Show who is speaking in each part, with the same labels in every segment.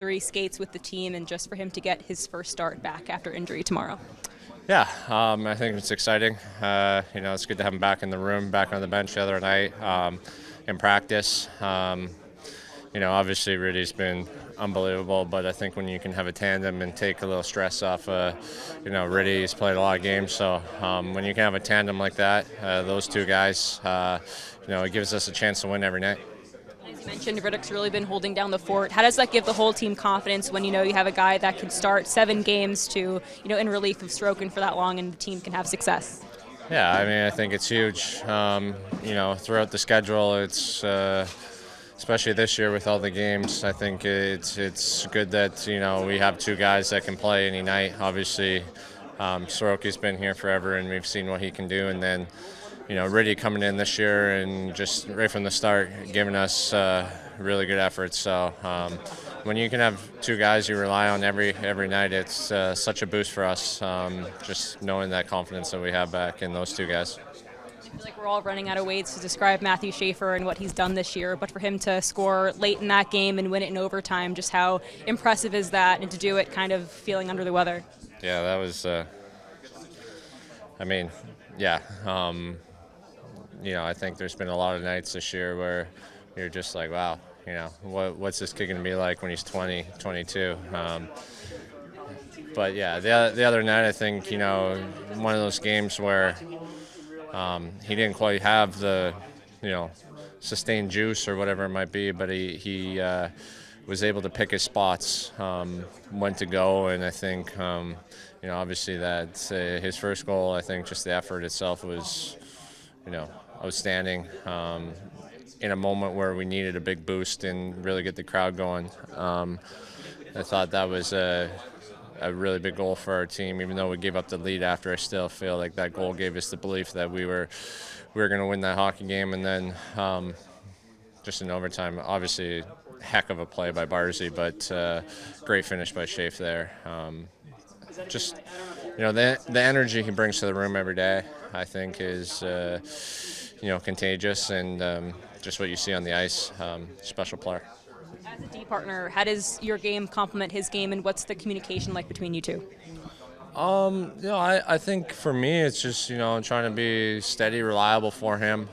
Speaker 1: 3 skates with the team and just for him to get his first start back after injury tomorrow?
Speaker 2: Yeah, I think it's exciting. It's good to have him back in the room, back on the bench the other night in practice. Obviously Rudy's been unbelievable, but I think when you can have a tandem and take a little stress off, Rudy's played a lot of games, so when you can have a tandem like that, those two guys, it gives us a chance to win every night.
Speaker 1: As you mentioned, Riddick's really been holding down the fort. How does that give the whole team confidence when you have a guy that can start 7 games to, in relief of Sorokin for that long and the team can have success?
Speaker 2: Yeah, I think it's huge. Throughout the schedule, it's especially this year with all the games, I think it's good that we have 2 guys that can play any night. Obviously, Soroki's been here forever, and we've seen what he can do. And then, Riddy coming in this year and just right from the start giving us really good efforts. So when you can have 2 guys you rely on every night, it's such a boost for us. Just knowing that confidence that we have back in those 2 guys.
Speaker 1: I feel like we're all running out of ways to describe Matthew Schaefer and what he's done this year, but for him to score late in that game and win it in overtime, just how impressive is that, and to do it kind of feeling under the weather?
Speaker 2: Yeah, that was, I think there's been a lot of nights this year where you're just like, wow, what's this kid going to be like when he's 20, 22? But yeah, the other night, I think, one of those games where he didn't quite have the, sustained juice or whatever it might be, but he was able to pick his spots, when to go, and I think, obviously that his first goal, I think just the effort itself was, outstanding. In a moment where we needed a big boost and really get the crowd going, I thought that was a really big goal for our team. Even though we gave up the lead after, I still feel like that goal gave us the belief that we were going to win that hockey game. And then just in overtime, obviously heck of a play by Barzy, but great finish by Schaefer there. The energy he brings to the room every day, I think, is contagious, and just what you see on the ice, special player.
Speaker 1: As a D partner, how does your game complement his game, and what's the communication like between you two?
Speaker 2: I think for me it's just, trying to be steady, reliable for him,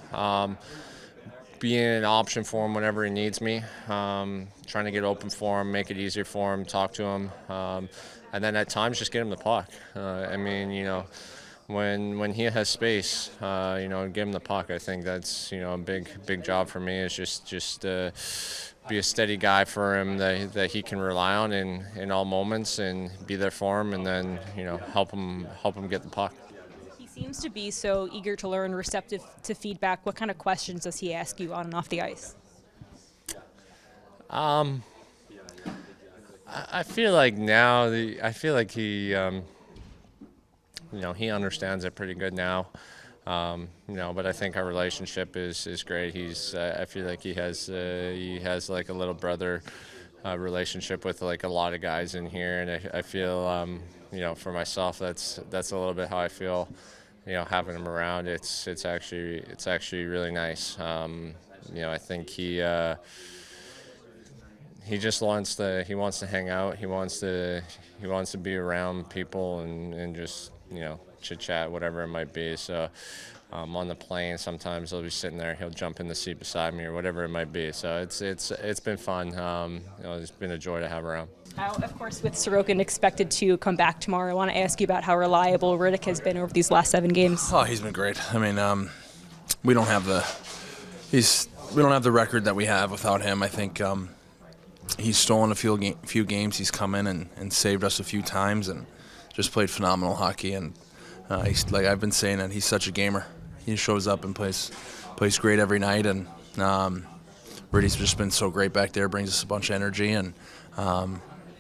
Speaker 2: being an option for him whenever he needs me, trying to get open for him, make it easier for him, talk to him, and then at times just get him the puck. When he has space, give him the puck. I think that's, a big job for me, is just be a steady guy for him that he can rely on in all moments, and be there for him, and then help him get the puck.
Speaker 1: He seems to be so eager to learn, receptive to feedback. What kind of questions does he ask you on and off the ice?
Speaker 2: I feel like now he he understands it pretty good now. But I think our relationship is great. I feel like he has like a little brother relationship with like a lot of guys in here, and I feel for myself that's a little bit how I feel. Having him around, it's actually really nice. I think he just wants to hang out. He wants to be around people and just chit chat, whatever it might be. So on the plane, sometimes he'll be sitting there, he'll jump in the seat beside me or whatever it might be. So it's been fun. It's been a joy to have around.
Speaker 1: Of course, with Sorokin expected to come back tomorrow, I want to ask you about how reliable Riddick has been over these last 7 games.
Speaker 3: Oh, he's been great. We don't have the record that we have without him. I think he's stolen a few games. He's come in and saved us a few times and just played phenomenal hockey. And he's, like I've been saying, that he's such a gamer. He shows up and plays great every night. And Rudy's just been so great back there, brings us a bunch of energy, and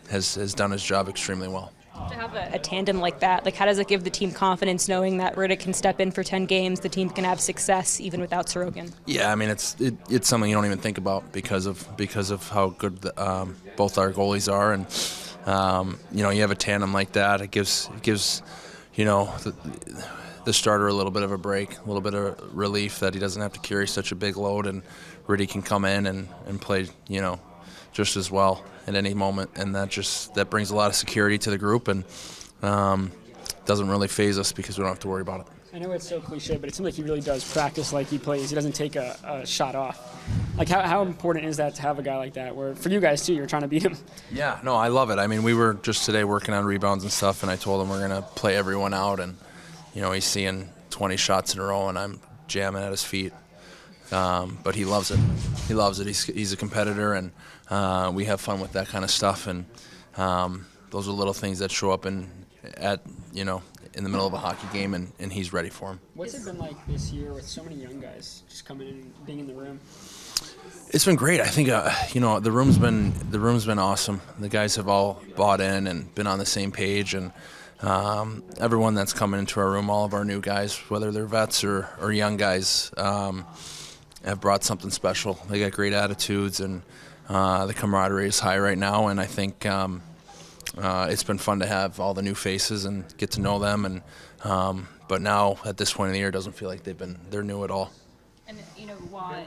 Speaker 3: has done his job extremely well.
Speaker 1: To have a tandem like that, how does it give the team confidence knowing that Riddick can step in for 10 games, the team can have success even without Sorokin?
Speaker 3: Yeah, it's something you don't even think about because of how good both our goalies are, and you have a tandem like that. It gives the starter a little bit of a break, a little bit of relief that he doesn't have to carry such a big load, and Riddy can come in and play just as well at any moment, and that brings a lot of security to the group, and doesn't really faze us because we don't have to worry about it.
Speaker 4: I know it's so cliche, but it seems like he really does practice like he plays. He doesn't take a shot off. Like, how important is that to have a guy like that, where for you guys, too, you're trying to beat him?
Speaker 3: Yeah, no, I love it. I mean, we were just today working on rebounds and stuff, and I told him we're going to play everyone out, and, he's seeing 20 shots in a row, and I'm jamming at his feet. But he loves it. He loves it. He's a competitor, and we have fun with that kind of stuff, and those are little things that show up in the middle of a hockey game, and he's ready for them.
Speaker 4: What's it been like this year with so many young guys just coming in and being in the room?
Speaker 3: It's been great. I think the room's been awesome. The guys have all bought in and been on the same page, and everyone that's coming into our room, all of our new guys, whether they're vets or young guys, have brought something special. They got great attitudes, and the camaraderie is high right now, and I think it's been fun to have all the new faces and get to know them, and but now at this point in the year, it doesn't feel like they're new at all.
Speaker 1: And Juan,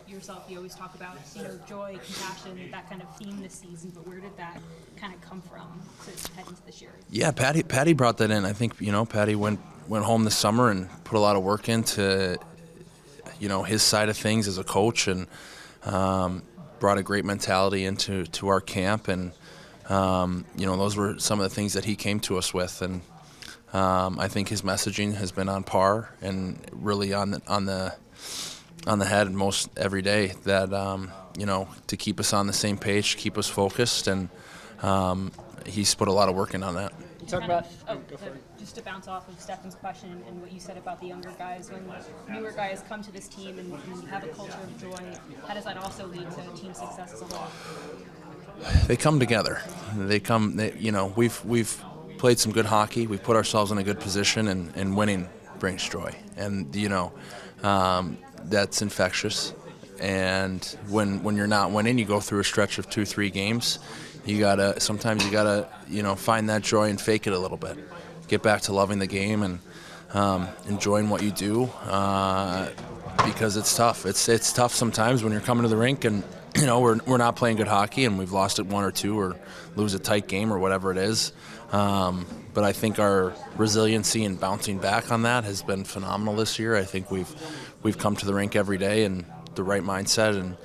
Speaker 1: yourself, you always talk about joy, compassion, that kind of theme this season. But where did that kind of come from to head into this year? Yeah,
Speaker 3: Patty brought that in. I think Patty went home this summer and put a lot of work into his side of things as a coach, and brought a great mentality into our camp, and those were some of the things that he came to us with, and I think his messaging has been on par and really on the head most every day, that to keep us on the same page, keep us focused, and he's put a lot of work in on that.
Speaker 4: You talk about
Speaker 1: just to bounce off of Stefan's question and what you said about the younger guys, when newer guys come to this team and you have a culture of joy, how does that also lead to team success as a whole?
Speaker 3: They come together. We've played some good hockey. We've put ourselves in a good position, and winning brings joy. And that's infectious. And when you're not winning, you go through a stretch of 2-3 games. Sometimes you gotta find that joy and fake it a little bit. Get back to loving the game and enjoying what you do, because it's tough. It's tough sometimes when you're coming to the rink and we're not playing good hockey and we've lost it 1 or 2 or lose a tight game or whatever it is. But I think our resiliency and bouncing back on that has been phenomenal this year. I think we've come to the rink every day in the right mindset and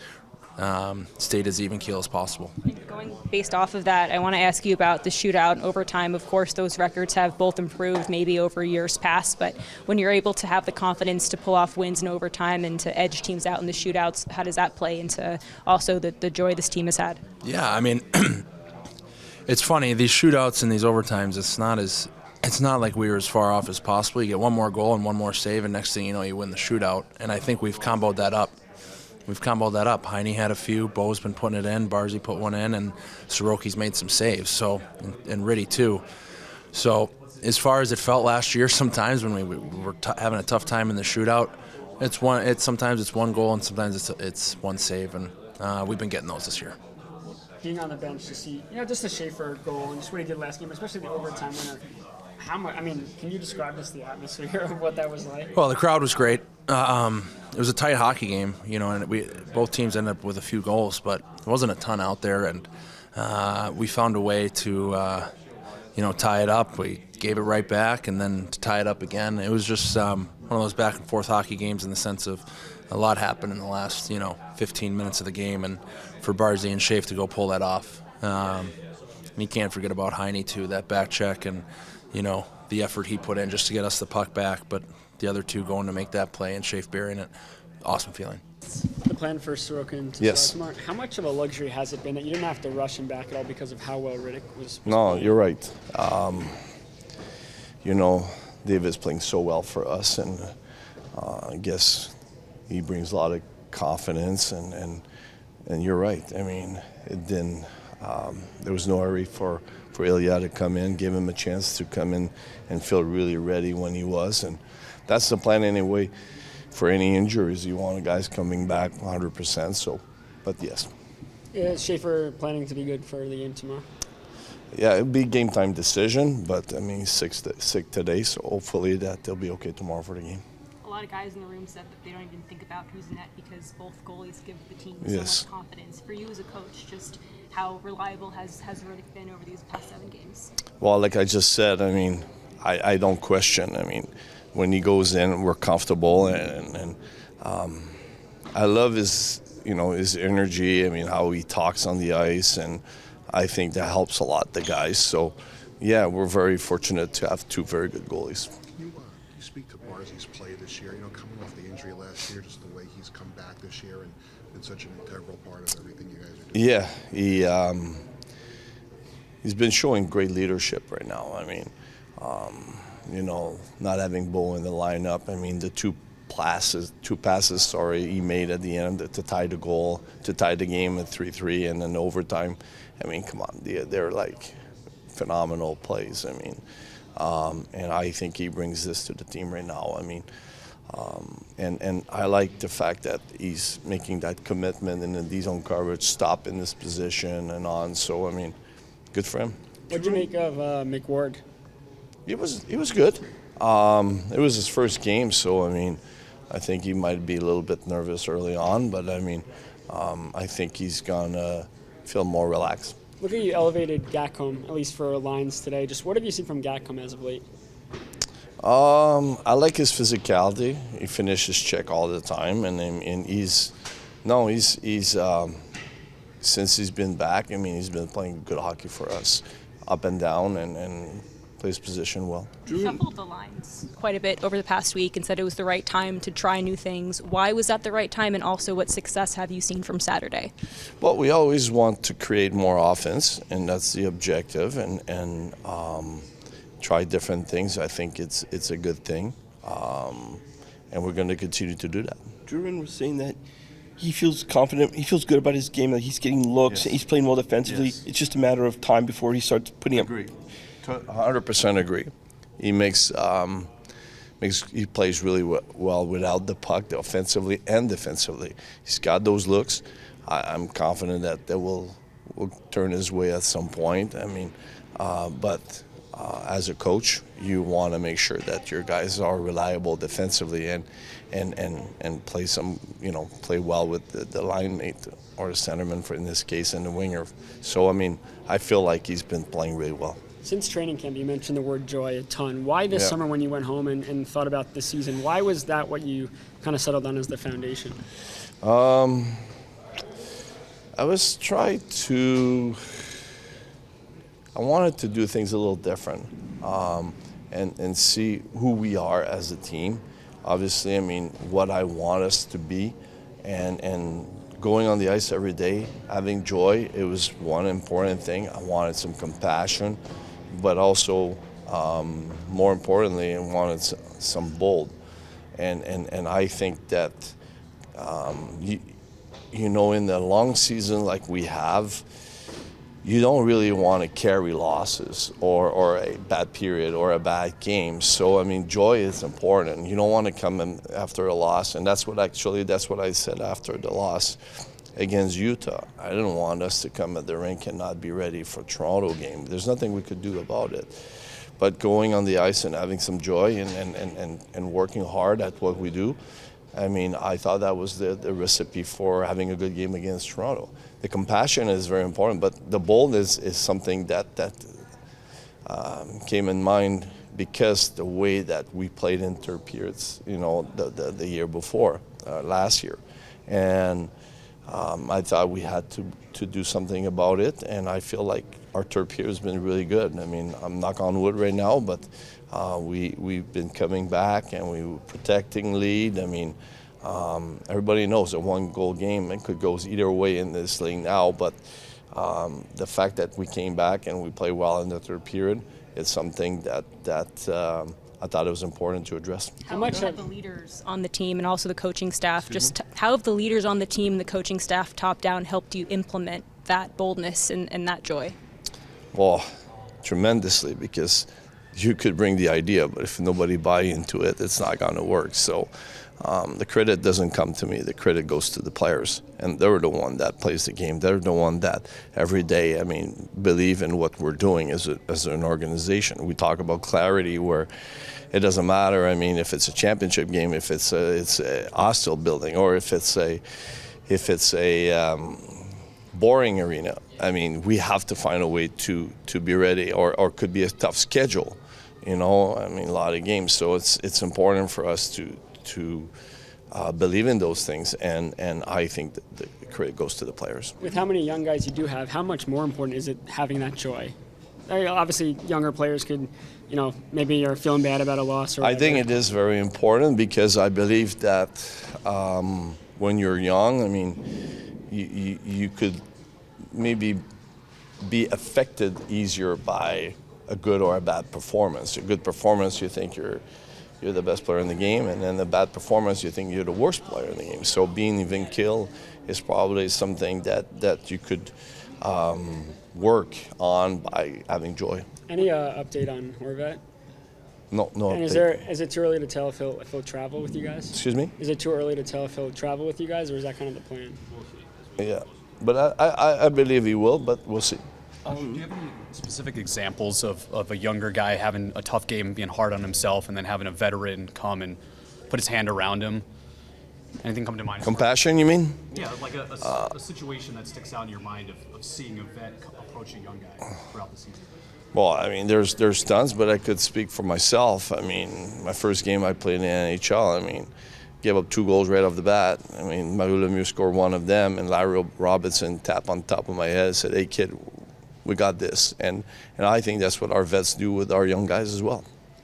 Speaker 3: stayed as even keel as possible.
Speaker 1: Going based off of that, I want to ask you about the shootout and overtime. Of course, those records have both improved maybe over years past, but when you're able to have the confidence to pull off wins in overtime and to edge teams out in the shootouts, how does that play into also the joy this team has had?
Speaker 3: Yeah, I mean, it's funny, these shootouts and these overtimes, it's not like we were as far off as possible. You get one more goal and one more save, and next thing you know, you win the shootout. And I think we've comboed that up. Heine had a few, Bo's been putting it in, Barzy put one in, and Soroki's made some saves, and Ritty too. So as far as it felt last year, sometimes when we were having a tough time in the shootout, sometimes it's one goal and sometimes it's one save, and we've been getting those this year.
Speaker 4: Being on the bench to see, just the Schaefer goal and just what he did last game, especially the overtime winner. How much? I mean, can you describe us the atmosphere of what that was like?
Speaker 3: Well, the crowd was great. It was a tight hockey game, and both teams ended up with a few goals, but there wasn't a ton out there, and we found a way to, tie it up. We gave it right back, and then to tie it up again. It was just one of those back and forth hockey games in the sense of a lot happened in the last, 15 minutes of the game, and for Barzy and Schaefer to go pull that off. And you can't forget about Heine too, that back check and the effort he put in just to get us the puck back, but the other two going to make that play and Schaefer burying it, awesome feeling.
Speaker 4: The plan for Sorokin to start tomorrow, how much of a luxury has it been that you didn't have to rush him back at all because of how well Riddick was
Speaker 5: No, you're right. David's playing so well for us, and I guess he brings a lot of confidence, and you're right. I mean, it didn't. There was no hurry for Ilya to come in, give him a chance to come in and feel really ready when he was. And that's the plan anyway. For any injuries, you want guys coming back 100%. So, but yes.
Speaker 4: Is Schaefer planning to be good for the game tomorrow?
Speaker 5: Yeah, it'll be a game time decision, but I mean, he's sick today, so hopefully that they'll be okay tomorrow for the game.
Speaker 1: A lot lot of guys in the room said that they don't even think about who's net because both goalies give the team
Speaker 5: Yes.
Speaker 1: so much confidence. For you as a coach, just how reliable has Riddick been over these past 7 games?
Speaker 5: Well, like I just said, I mean, I don't question. I mean, when he goes in, we're comfortable, and I love his energy. I mean, how he talks on the ice, and I think that helps a lot the guys. So, yeah, we're very fortunate to have 2 very good goalies.
Speaker 6: You speak to Barzy's play this year, coming off the injury last year, just the way he's come back this year and been such an integral part of everything you guys are doing.
Speaker 5: Yeah, he's been showing great leadership right now. I mean, not having Bo in the lineup. I mean, the two passes, he made at the end to tie the goal, to tie the game at 3-3, and then overtime. I mean, come on, they're like phenomenal plays. I mean, and I think he brings this to the team right now. I mean, and I like the fact that he's making that commitment in the D-zone coverage, stop in this position and on. So, I mean, good for him.
Speaker 4: What'd you make of Mick Ward?
Speaker 5: He was good. It was his first game, so I mean, I think he might be a little bit nervous early on, but I mean, I think he's gonna feel more relaxed.
Speaker 4: Look at you elevated Gacom, at least for lines today. Just what have you seen from Gacom as of late?
Speaker 5: I like his physicality. He finishes check all the time, and he's since he's been back. I mean, he's been playing good hockey for us, up and down, and plays position well.
Speaker 1: You shuffled the lines quite a bit over the past week and said it was the right time to try new things. Why was that the right time, and also what success have you seen from Saturday?
Speaker 5: Well, we always want to create more offense, and that's the objective, and try different things. I think it's a good thing, and we're going to continue to do that.
Speaker 7: Druin was saying that he feels confident, he feels good about his game, that he's getting looks,
Speaker 5: Yes.
Speaker 7: he's playing well defensively.
Speaker 5: Yes.
Speaker 7: It's just a matter of time before he starts putting up.
Speaker 5: 100% agree. He he plays really well without the puck, offensively and defensively. He's got those looks. I'm confident that will turn his way at some point. I mean, but as a coach, you want to make sure that your guys are reliable defensively and play play well with the line mate or the centerman, in this case, and the winger. So I mean, I feel like he's been playing really well.
Speaker 4: Since training camp, you mentioned the word joy a ton. Why this
Speaker 5: Yeah.
Speaker 4: summer when you went home and thought about the season, why was that what you kind of settled on as the foundation?
Speaker 5: I wanted to do things a little different and see who we are as a team. Obviously, I mean, what I want us to be, and going on the ice every day, having joy, it was one important thing. I wanted some compassion, but also, more importantly, I wanted some bold. And I think that, in the long season like we have, you don't really want to carry losses or a bad period or a bad game. So, I mean, joy is important. You don't want to come in after a loss, and that's what I said after the loss against Utah. I didn't want us to come at the rink and not be ready for Toronto game. There's nothing we could do about it. But going on the ice and having some joy and working hard at what we do, I mean, I thought that was the recipe for having a good game against Toronto. The compassion is very important, but the boldness is something that came in mind because the way that we played in third periods, the year before, last year. And I thought we had to do something about it, and I feel like our third period has been really good. I mean, I'm knock on wood right now, but we've been coming back and we were protecting lead. I mean, everybody knows a one-goal game, it could go either way in this league now, but the fact that we came back and we played well in the third period is something that I thought it was important to address.
Speaker 1: How much have the leaders on the team and also the coaching staff, how have the leaders on the team, the coaching staff, top down, helped you implement that boldness and that joy?
Speaker 5: Well, tremendously, because you could bring the idea, but if nobody buy into it, it's not going to work. So the credit doesn't come to me. The credit goes to the players, and they're the one that plays the game. They're the one that every day, believe in what we're doing as an organization. We talk about clarity, where it doesn't matter. If it's a championship game, if it's a hostile building, or if it's a boring arena. We have to find a way to be ready, or could be a tough schedule. A lot of games. So it's important for us to believe in those things, and I think that the credit goes to the players.
Speaker 4: With how many young guys you do have, how much more important is it having that joy? Obviously, younger players could, maybe are feeling bad about a loss. Or
Speaker 5: I think it is very important, because I believe that when you're young, you could maybe be affected easier by a good or a bad performance. A good performance, you think you're the best player in the game, and then a bad performance, you think you're the worst player in the game. So being even killed is probably something that you could work on by having joy.
Speaker 4: Any update on Horvat?
Speaker 5: No
Speaker 4: and
Speaker 5: update.
Speaker 4: Is it too early to tell if he'll travel with you guys?
Speaker 5: Excuse me?
Speaker 4: Is it too early to tell if he'll travel with you guys, or is that kind of the plan?
Speaker 5: Yeah, but I believe he will, but we'll see.
Speaker 8: Do you have any specific examples of a younger guy having a tough game, being hard on himself, and then having a veteran come and put his hand around him? Anything come to mind?
Speaker 5: Compassion, you mean?
Speaker 8: Yeah, like a situation that sticks out in your mind of seeing a vet approach a young guy throughout the season.
Speaker 5: Well, there's tons, but I could speak for myself. My first game I played in the NHL, gave up 2 goals right off the bat. Mario Lemieux scored one of them, and Larry Robinson tapped on top of my head and said, "Hey, kid, we got this." And I think that's what our vets do with our young guys as well.